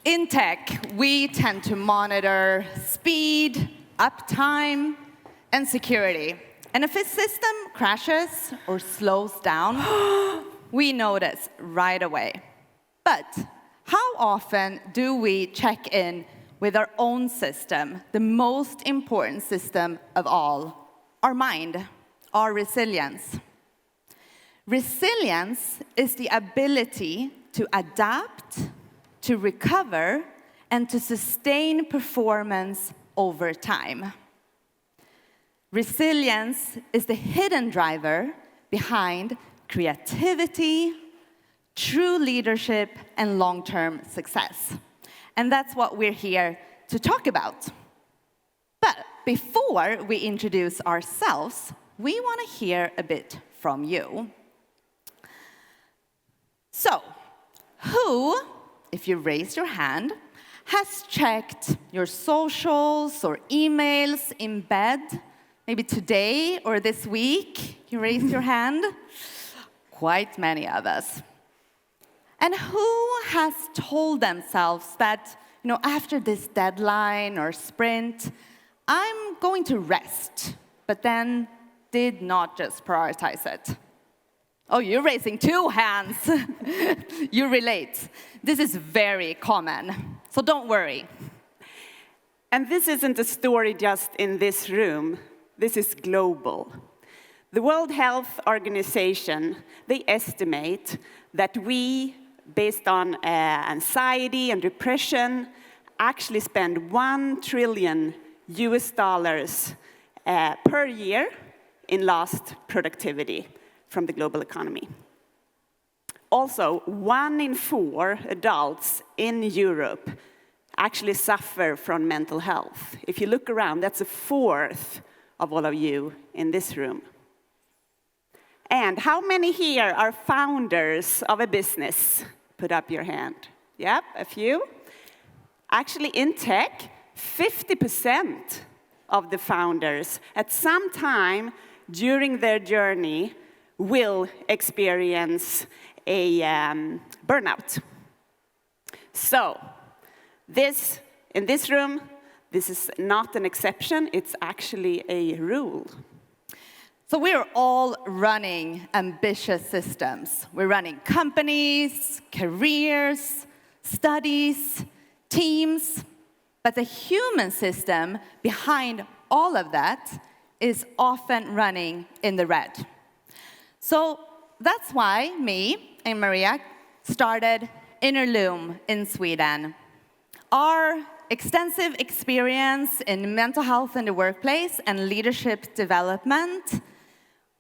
In tech, we tend to monitor speed, uptime, and security. And if a system crashes or slows down, we notice right away. But how often do we check in with our own system, the most important system of all, our mind, our resilience? Resilience is the ability to adapt, to recover, and to sustain performance over time. Resilience is the hidden driver behind creativity, true leadership, and long-term success. And that's what we're here to talk about. But before we introduce ourselves, we want to hear a bit from you. So, who, if you raise your hand, has checked your socials or emails in bed, maybe today or this week? You raised your hand? Quite many of us. And who has told themselves that, after this deadline or sprint, I'm going to rest, but then did not just prioritize it? Oh, you're raising 2 hands. You relate. This is very common, so don't worry. And this isn't a story just in this room. This is global. The World Health Organization, they estimate that we, based on anxiety and depression, actually spend $1 trillion per year in lost productivity from the global economy. Also, 1 in 4 adults in Europe actually suffer from mental health. If you look around, that's 1/4 of all of you in this room. And how many here are founders of a business? Put up your hand. Yep, a few. Actually, in tech, 50% of the founders at some time during their journey will experience a burnout. So, in this room, this is not an exception, it's actually a rule. So we're all running ambitious systems. We're running companies, careers, studies, teams, but the human system behind all of that is often running in the red. So that's why me and Maria started Loom in Sweden. Our extensive experience in mental health in the workplace and leadership development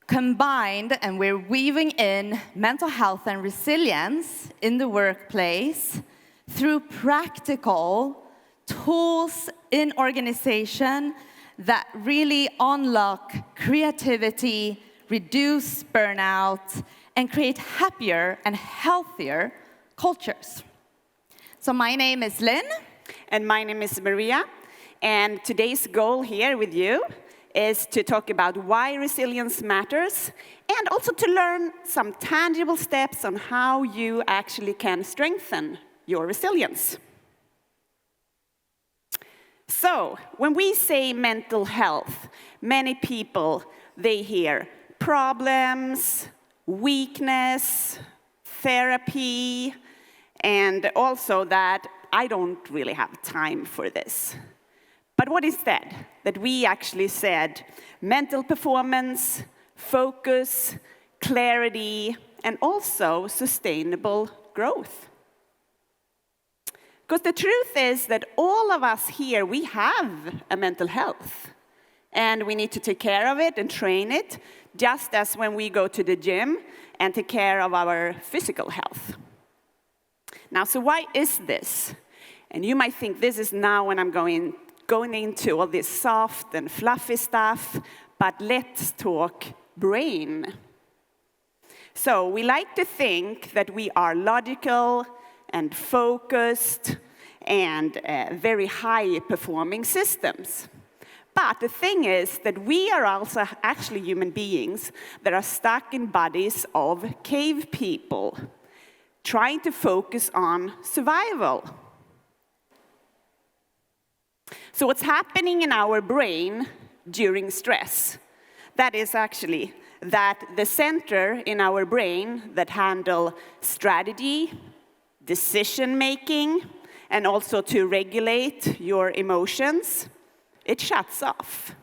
combined, and we're weaving in mental health and resilience in the workplace through practical tools in organization that really unlock creativity, reduce burnout, and create happier and healthier cultures. So my name is Linn. And my name is Maria. And today's goal here with you is to talk about why resilience matters, and also to learn some tangible steps on how you actually can strengthen your resilience. So, when we say mental health, many people, they hear problems, weakness, therapy, and also that I don't really have time for this. But what is that? That we actually said mental performance, focus, clarity, and also sustainable growth. Because the truth is that all of us here, we have a mental health. And we need to take care of it and train it, just as when we go to the gym and take care of our physical health. Now, so why is this? And you might think this is now when I'm going into all this soft and fluffy stuff, but let's talk brain. So we like to think that we are logical and focused and very high-performing systems. But the thing is that we are also actually human beings that are stuck in bodies of cave people, trying to focus on survival. So what's happening in our brain during stress? That is actually that the center in our brain that handle strategy, decision-making, and also to regulate your emotions, it shuts off.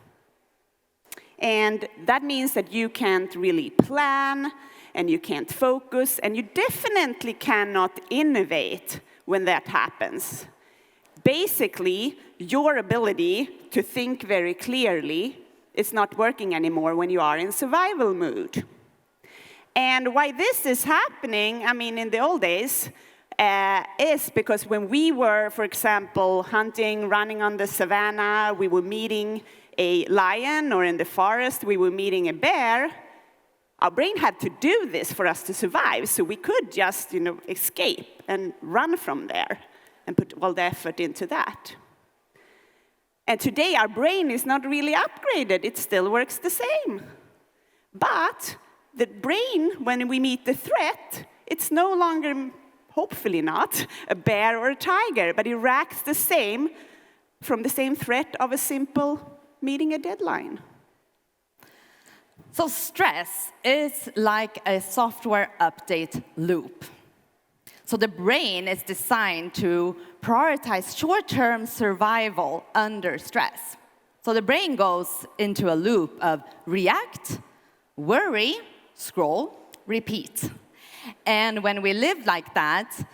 And that means that you can't really plan, and you can't focus, and you definitely cannot innovate when that happens. Basically, your ability to think very clearly is not working anymore when you are in survival mood. And why this is happening, I mean, in the old days, is because when we were, for example, hunting, running on the savannah, we were meeting a lion, or in the forest, we were meeting a bear, our brain had to do this for us to survive, so we could just, escape and run from there and put all the effort into that. And today, our brain is not really upgraded. It still works the same. But the brain, when we meet the threat, it's no longer, hopefully not, a bear or a tiger, but it reacts the same from the same threat of a simple meeting a deadline. So stress is like a software update loop. So the brain is designed to prioritize short-term survival under stress. So the brain goes into a loop of react, worry, scroll, repeat. And when we live like that,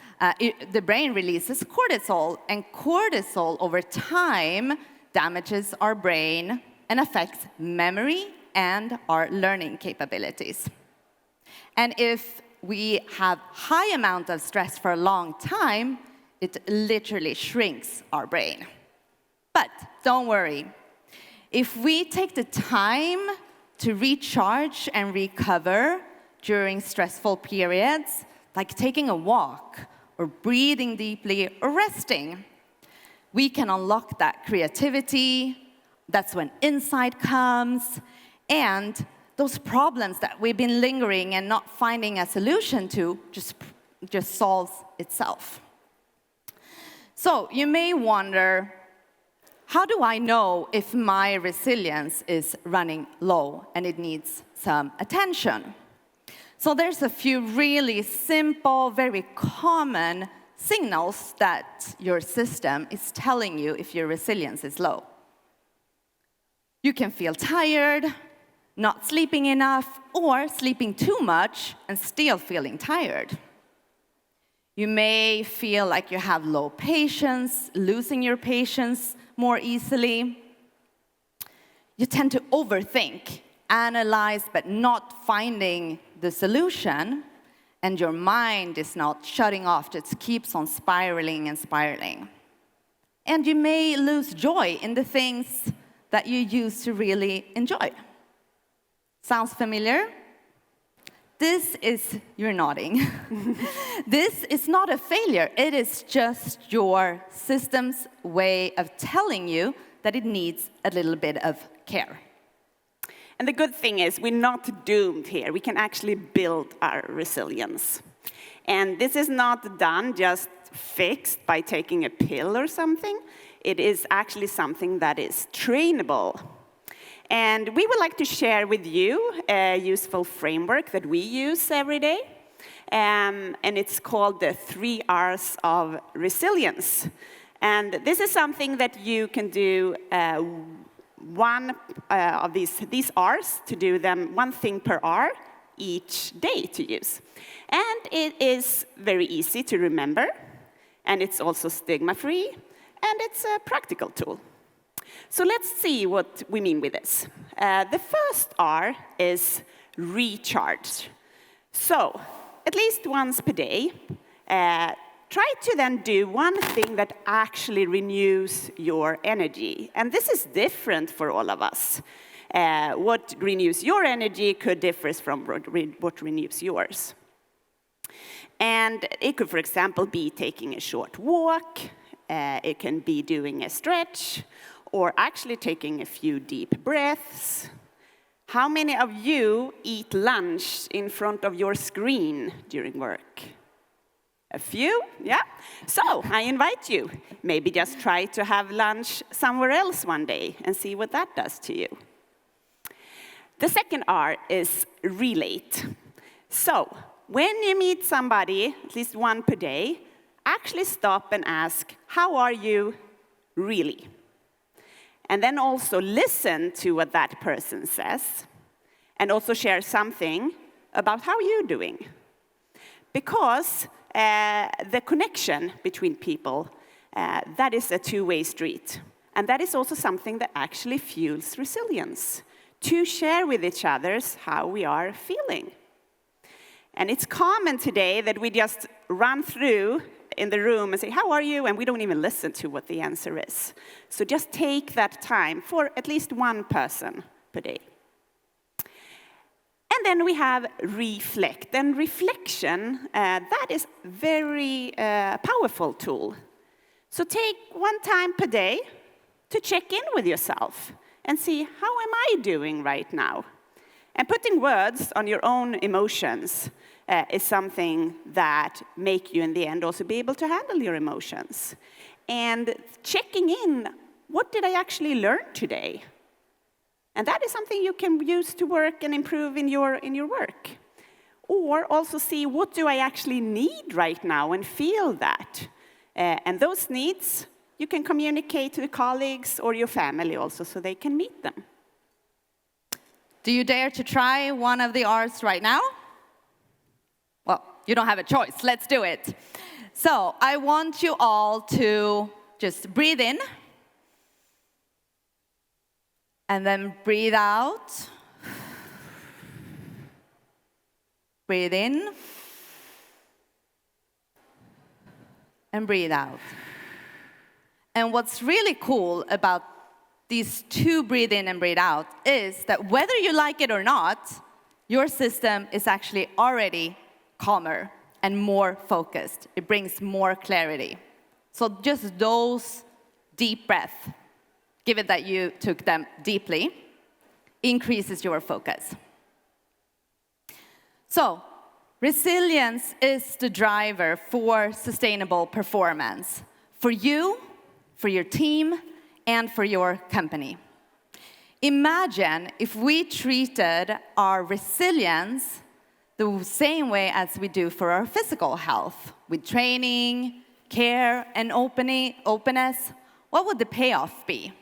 the brain releases cortisol, and cortisol over time damages our brain and affects memory and our learning capabilities. And if we have high amount of stress for a long time, it literally shrinks our brain. But don't worry. If we take the time to recharge and recover during stressful periods, like taking a walk or breathing deeply or resting, we can unlock that creativity. That's when insight comes, and those problems that we've been lingering and not finding a solution to just solves itself. So you may wonder, how do I know if my resilience is running low and it needs some attention? So there's a few really simple, very common signals that your system is telling you if your resilience is low. You can feel tired, not sleeping enough, or sleeping too much and still feeling tired. You may feel like you have low patience, losing your patience more easily. You tend to overthink, analyze, but not finding the solution, and your mind is not shutting off, it keeps on spiraling and spiraling. And you may lose joy in the things that you used to really enjoy. Sounds familiar? You're nodding. This is not a failure. It is just your system's way of telling you that it needs a little bit of care. And the good thing is we're not doomed here. We can actually build our resilience. And this is not done just fixed by taking a pill or something. It is actually something that is trainable. And we would like to share with you a useful framework that we use every day. And it's called the 3 R's of resilience. And this is something that you can do one of these R's, to do them one thing per R each day to use. And it is very easy to remember, and it's also stigma-free, and it's a practical tool. So let's see what we mean with this. The first R is recharge. So, at least once per day, try to then do one thing that actually renews your energy. And this is different for all of us. What renews your energy could differ from what renews yours. And it could, for example, be taking a short walk. It can be doing a stretch, or actually taking a few deep breaths. How many of you eat lunch in front of your screen during work? A few, yeah. So I invite you, maybe just try to have lunch somewhere else one day and see what that does to you. The second R is relate. So when you meet somebody, at least one per day, actually stop and ask, how are you really? And then also listen to what that person says, and also share something about how you're doing. Because the connection between people, that is a two-way street. And that is also something that actually fuels resilience, to share with each other how we are feeling. And it's common today that we just run through in the room and say, how are you? And we don't even listen to what the answer is. So just take that time for at least one person per day. And then we have reflect. And reflection, that is a very powerful tool. So take one time per day to check in with yourself and see, how am I doing right now? And putting words on your own emotions is something that make you, in the end, also be able to handle your emotions. And checking in, what did I actually learn today? And that is something you can use to work and improve in your work. Or also see, what do I actually need right now, and feel that. And those needs, you can communicate to the colleagues or your family also, so they can meet them. Do you dare to try one of the R's right now? Well, you don't have a choice. Let's do it. So I want you all to just breathe in. And then breathe out. Breathe in. And breathe out. And what's really cool about these two breathe in and breathe out is that whether you like it or not, your system is actually already calmer and more focused. It brings more clarity. So just those deep breaths, given that you took them deeply, increases your focus. So resilience is the driver for sustainable performance, for you, for your team, and for your company. Imagine if we treated our resilience the same way as we do for our physical health, with training, care, and openness. What would the payoff be?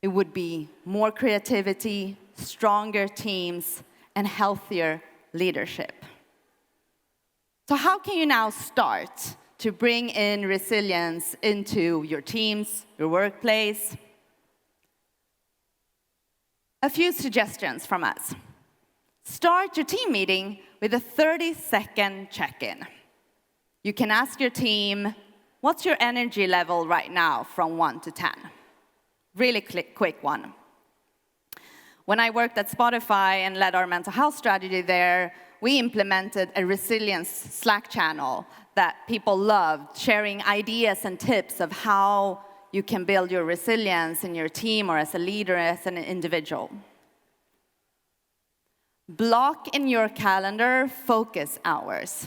It would be more creativity, stronger teams, and healthier leadership. So how can you now start to bring in resilience into your teams, your workplace? A few suggestions from us. Start your team meeting with a 30-second check-in. You can ask your team, what's your energy level right now from 1 to 10? Really quick one. When I worked at Spotify and led our mental health strategy there, we implemented a resilience Slack channel that people loved, sharing ideas and tips of how you can build your resilience in your team or as a leader, as an individual. Block in your calendar focus hours.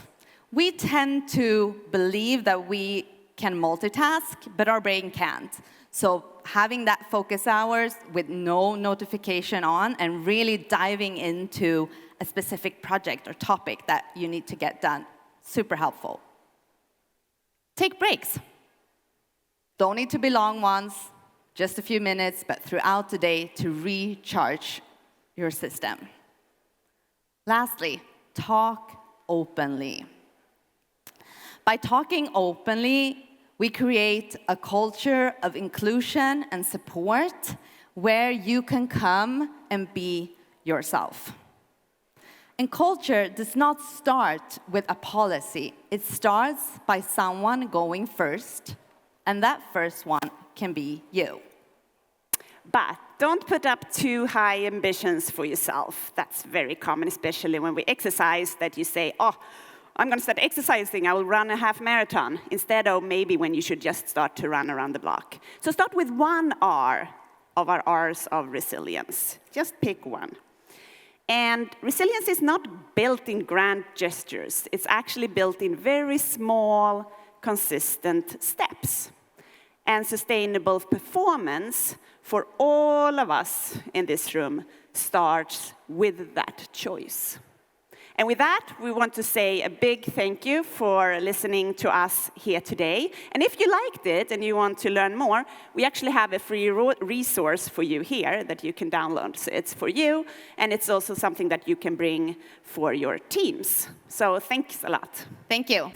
We tend to believe that we can multitask, but our brain can't. So having that focus hours with no notification on and really diving into a specific project or topic that you need to get done, super helpful. Take breaks. Don't need to be long ones, just a few minutes, but throughout the day to recharge your system. Lastly, talk openly. By talking openly, we create a culture of inclusion and support where you can come and be yourself. And culture does not start with a policy. It starts by someone going first, and that first one can be you. But don't put up too high ambitions for yourself. That's very common, especially when we exercise, that you say, oh, I'm going to start exercising, I will run a half marathon, instead of maybe when you should just start to run around the block. So start with one R of our R's of resilience. Just pick one. And resilience is not built in grand gestures. It's actually built in very small, consistent steps. And sustainable performance for all of us in this room starts with that choice. And with that, we want to say a big thank you for listening to us here today. And if you liked it and you want to learn more, we actually have a free resource for you here that you can download. So it's for you, and it's also something that you can bring for your teams. So thanks a lot. Thank you.